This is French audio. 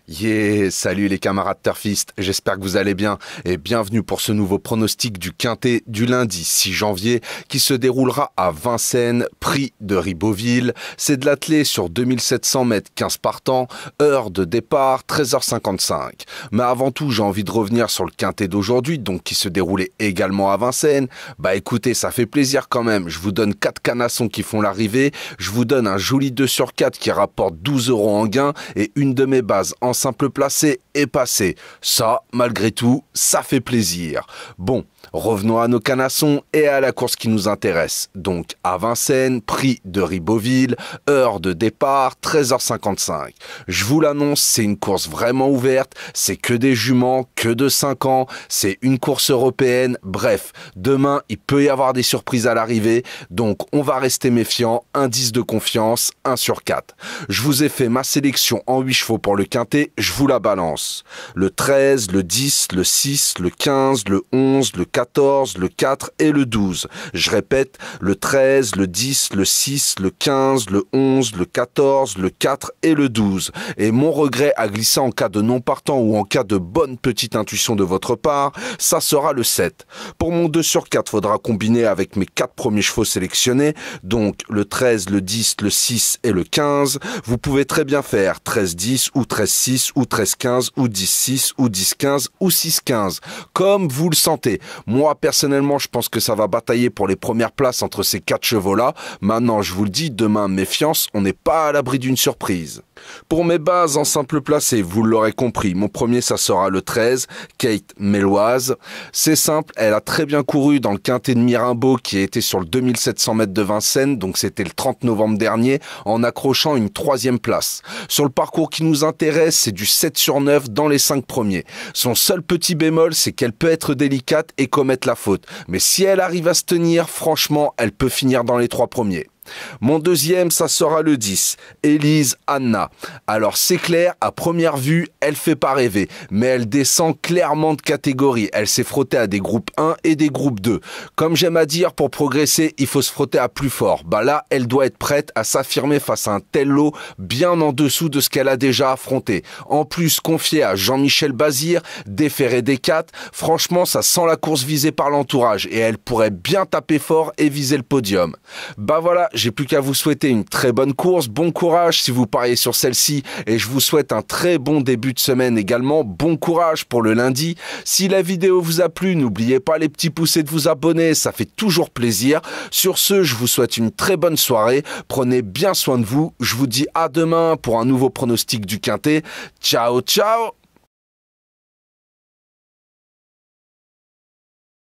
Yeah, salut les camarades turfistes, j'espère que vous allez bien et bienvenue pour ce nouveau pronostic du Quintet du lundi 6 janvier qui se déroulera à Vincennes, prix de Ribeauville. C'est de l'attelé sur 2700 mètres 15 partants, heure de départ 13h55. Mais avant tout, j'ai envie de revenir sur le Quintet d'aujourd'hui, donc qui se déroulait également à Vincennes. Bah écoutez, ça fait plaisir quand même, je vous donne 4 canassons qui font l'arrivée, je vous donne un joli 2 sur 4 qui rapporte 12 € en gain et une de mes bases en simple placé et passé. Ça, malgré tout, ça fait plaisir. Bon, revenons à nos canassons et à la course qui nous intéresse. Donc, à Vincennes, prix de Ribeauville, heure de départ, 13h55. Je vous l'annonce, c'est une course vraiment ouverte, c'est que des juments, que de 5 ans, c'est une course européenne, bref, demain, il peut y avoir des surprises à l'arrivée, donc on va rester méfiant, indice de confiance, 1 sur 4. Je vous ai fait ma sélection en 8 chevaux pour le Quintet, je vous la balance. Le 13, le 10, le 6, le 15, le 11, le 14, le 4 et le 12. Je répète, le 13, le 10, le 6, le 15, le 11, le 14, le 4 et le 12. Et mon regret à glisser en cas de non partant ou en cas de bonne petite intuition de votre part, ça sera le 7. Pour mon 2 sur 4, faudra combiner avec mes 4 premiers chevaux sélectionnés, donc le 13, le 10, le 6 et le 15. Vous pouvez très bien faire 13-10 ou 13-6 ou 13-15 ou 10-6 ou 10-15 ou 6-15, comme vous le sentez. Moi, personnellement, je pense que ça va batailler pour les premières places entre ces 4 chevaux-là. Maintenant, je vous le dis, demain, méfiance, on n'est pas à l'abri d'une surprise. Pour mes bases en simple placé, vous l'aurez compris, mon premier ça sera le 13, Kate Méloise. C'est simple, elle a très bien couru dans le Quintet de Mirimbeau qui a été sur le 2700 mètres de Vincennes, donc c'était le 30 novembre dernier, en accrochant une 3e place. Sur le parcours qui nous intéresse, c'est du 7 sur 9 dans les 5 premiers. Son seul petit bémol, c'est qu'elle peut être délicate et commettre la faute. Mais si elle arrive à se tenir, franchement, elle peut finir dans les 3 premiers. Mon deuxième, ça sera le 10, Élise Anna. Alors c'est clair, à première vue, elle fait pas rêver, mais elle descend clairement de catégorie. Elle s'est frottée à des groupes 1 et des groupes 2. Comme j'aime à dire, pour progresser, il faut se frotter à plus fort. Bah là, elle doit être prête à s'affirmer face à un tel lot bien en dessous de ce qu'elle a déjà affronté. En plus, confiée à Jean-Michel Bazir, déféré des 4, franchement, ça sent la course visée par l'entourage et elle pourrait bien taper fort et viser le podium. Bah voilà, j'ai plus qu'à vous souhaiter une très bonne course, bon courage si vous pariez sur celle-ci et je vous souhaite un très bon début de semaine également, bon courage pour le lundi. Si la vidéo vous a plu, n'oubliez pas les petits pouces et de vous abonner, ça fait toujours plaisir. Sur ce, je vous souhaite une très bonne soirée, prenez bien soin de vous, je vous dis à demain pour un nouveau pronostic du Quintet. Ciao, ciao!